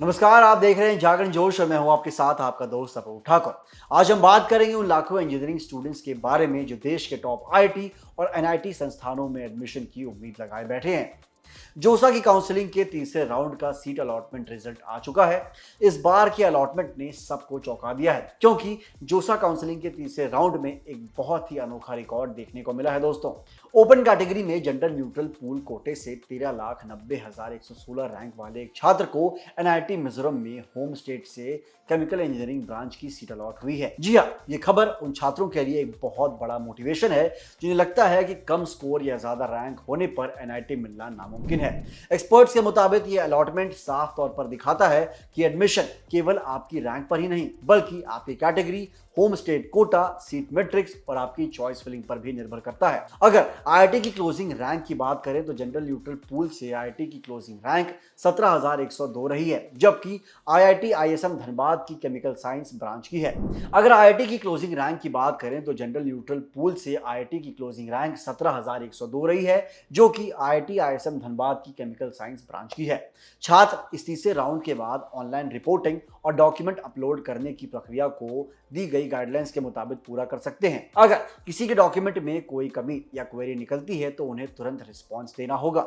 नमस्कार, आप देख रहे हैं जागरण जोश और मैं हूं आपके साथ आपका दोस्त अपूर्व ठाकुर। आज हम बात करेंगे उन लाखों इंजीनियरिंग स्टूडेंट्स के बारे में जो देश के टॉप आईआईटी और एनआईटी संस्थानों में एडमिशन की उम्मीद लगाए बैठे हैं। जोसा की काउंसलिंग के तीसरे राउंड का सीट अलॉटमेंट रिजल्ट आ चुका है। इस बार के अलॉटमेंट ने सबको चौंका दिया है क्योंकि जोसा काउंसलिंग के तीसरे राउंड में एक बहुत ही अनोखा रिकॉर्ड देखने को मिला है दोस्तों। ओपन कैटेगरी में जेंडर न्यूट्रल पूल कोटे से 13,90,116 रैंक वाले एक छात्र को एनआईटी मिजोरम में होम स्टेट से केमिकल इंजीनियरिंग ब्रांच की सीट अलॉट हुई है। जी हाँ, ये खबर उन छात्रों के लिए एक बहुत बड़ा मोटिवेशन है जिन्हें लगता है कि कम स्कोर या ज्यादा रैंक होने पर एनआईटी मिलना नामुमकिन है। एक्सपर्ट्स के मुताबिक ये अलॉटमेंट साफ तौर पर दिखाता है कि एडमिशन केवल आपकी रैंक पर ही नहीं बल्कि आपकी category, home state quota, seat matrix और आपकी चॉइस फिलिंग पर भी निर्भर करता है। अगर आईआईटी की क्लोजिंग रैंक की बात करें तो जनरल न्यूट्रल पूल से आईआईटी की क्लोजिंग रैंक 17,102 रही है, जबकि आईआईटी आईएसएम धनबाद की केमिकल साइंस ब्रांच की है। अगर आईआईटी की क्लोजिंग रैंक की बात करें तो जनरल न्यूट्रल पूल से आईआईटी की क्लोजिंग रैंक 17,102 रही है, जो कि आईआईटी आईएसएम धनबाद की केमिकल साइंस ब्रांच की है। छात्र इस तीसरे राउंड के बाद ऑनलाइन रिपोर्टिंग और डॉक्यूमेंट अपलोड करने की प्रक्रिया को दी गई गाइडलाइंस के मुताबिक पूरा कर सकते हैं। अगर किसी के डॉक्यूमेंट में कोई कमी या क्वेरी निकलती है तो उन्हें तुरंत रिस्पांस देना होगा,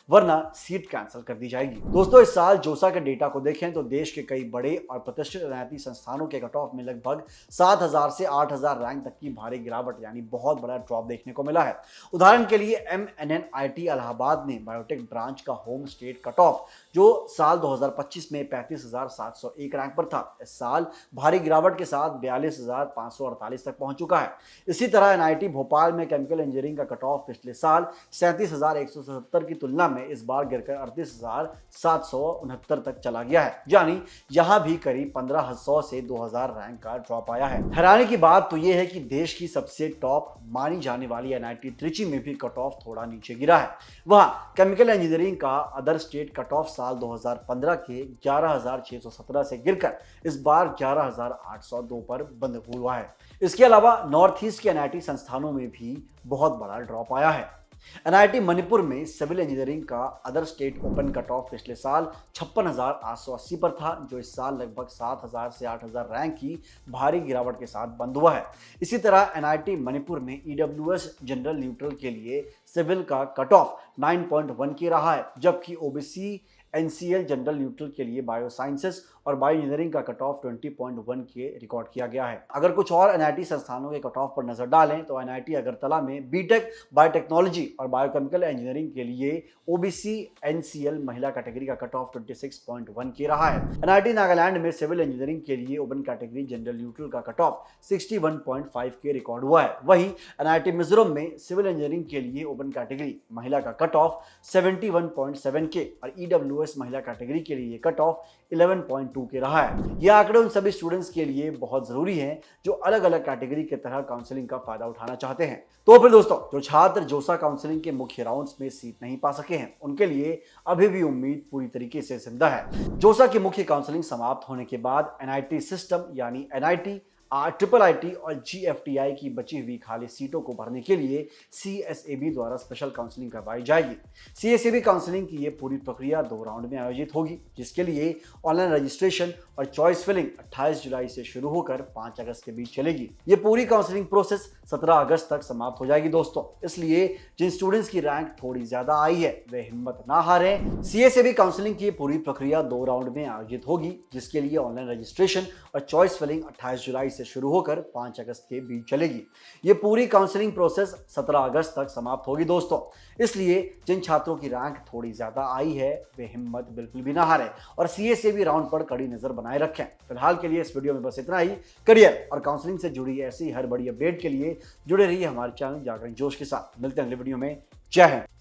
वरना सीट कैंसिल कर दी जाएगी। दोस्तों, इस साल जोसा के डेटा को देखें तो देश के कई बड़े और प्रतिष्ठित एनआईटी संस्थानों के कट ऑफ में लगभग 7,000 से 8,000 रैंक तक की भारी गिरावट यानी बहुत बड़ा ड्रॉप देखने को मिला है। उदाहरण के लिए एमएनएन-आईटी इलाहाबाद ने बायोटेक ब्रांच का होम स्टेट कट ऑफ जो साल 2025 में 35,701 रैंक पर था, इस साल भारी गिरावट के साथ 42,548 तक पहुंच चुका है। इसी तरह एनआईटी भोपाल में केमिकल इंजीनियरिंग का कट ऑफ पिछले साल 37,177 की तुलना में इस बार गिरकर 38,769 तक चला गया है, यानी यहां भी करीब 1,500 से 2,000 रैंक का ड्रॉप आया है। हैरानी की बात तो यह है कि देश की सबसे टॉप मानी जाने वाली एनआईटी त्रिची में भी कट ऑफ थोड़ा नीचे गिरा है। वहां केमिकल इंजीनियरिंग का अदर स्टेट कट ऑफ साल 2015 के 11,617 से गिरकर इस बार 11,802 पर बंद हुआ है। इसके अलावा नॉर्थ ईस्ट के एनआईटी संस्थानों में भी बहुत बड़ा ड्रॉप आया है। एनआईटी मणिपुर में सिविल इंजीनियरिंग का other state open cut off पिछले साल 56,880 पर था, जो इस साल लगभग 7,000 से 8,000 रैंक की भारी गिरावट के साथ बंद हुआ है। इसी तरह एनआईटी मणिपुर में ईडब्ल्यूएस जनरल न्यूट्रल के लिए सिविल का कट ऑफ 9.1 के रहा है, जबकि ओबीसी एनसीएल जनरल न्यूट्रल के लिए बायो साइंसेस और बायो इंजीनियरिंग का कट ऑफ 20.1 के रिकॉर्ड किया गया है। अगर कुछ और एनआईटी संस्थानों के कट ऑफ पर नजर डालें तो एनआईटी अगरतला में बीटेक बायोटेक्नोलॉजी और बायोकेमिकल इंजीनियरिंग के लिए ओबीसी एनसीएल महिला कैटेगरी का कट ऑफ 26.1 के रहा है। एनआईटी नागालैंड में सिविल इंजीनियरिंग के लिए ओपन कैटेगरी जनरल न्यूट्रल का कट ऑफ 61.5 के रिकॉर्ड हुआ है। वहीं एनआईटी मिजोरम में सिविल इंजीनियरिंग के लिए ओपन कैटेगरी महिला का कट ऑफ 71.7 के और ईडब्ल्यूएस महिला कैटेगरी के लिए कट ऑफ 11.2 के रहा है। यह आंकड़े उन सभी स्टूडेंट्स के लिए बहुत जरूरी हैं जो अलग अलग कैटेगरी के तरह काउंसलिंग का फायदा उठाना चाहते हैं। तो फिर दोस्तों, जो छात्र जोसा काउंसलिंग के मुख्य राउंड्स में सीट नहीं पा सके हैं उनके लिए अभी भी उम्मीद पूरी तरीके से जिंदा है। जोसा की मुख्य काउंसलिंग समाप्त होने के बाद एनआईटी सिस्टम यानी एनआईटी, ट्रिपल आईटी और जीएफटीआई की बची हुई खाली सीटों को भरने के लिए सीएसएबी द्वारा स्पेशल काउंसलिंग करवाई जाएगी। सीएसएबी काउंसलिंग की ये पूरी प्रक्रिया 2 राउंड में आयोजित होगी, जिसके लिए ऑनलाइन रजिस्ट्रेशन और चॉइस फिलिंग 28 जुलाई से शुरू होकर 5 अगस्त के बीच चलेगी। ये पूरी काउंसलिंग प्रोसेस 17 अगस्त तक समाप्त हो जाएगी दोस्तों। इसलिए जिन स्टूडेंट्स की रैंक थोड़ी ज्यादा आई है वे हिम्मत ना हारें। सीएसएबी काउंसलिंग की पूरी प्रक्रिया 2 राउंड में आयोजित होगी, जिसके लिए ऑनलाइन रजिस्ट्रेशन और चॉइस फिलिंग 28 जुलाई से शुरू होकर 5 अगस्त के बीच चलेगी। ये पूरी काउंसलिंग प्रोसेस 17 अगस्त तक समाप्त होगी दोस्तों। इसलिए जिन छात्रों की रैंक थोड़ी ज्यादा आई है वे हिम्मत बिल्कुल भी ना हारें और सीएसएबी राउंड पर कड़ी नजर बनाए रखें। फिलहाल के लिए इस वीडियो में बस इतना ही। करियर और काउंसलिंग से जुड़ी ऐसी हर बड़ी अपडेट के लिए जुड़े रहिए हमारे चैनल जागरण जोश के साथ। मिलते हैं अगले वीडियो में। जय हिंद।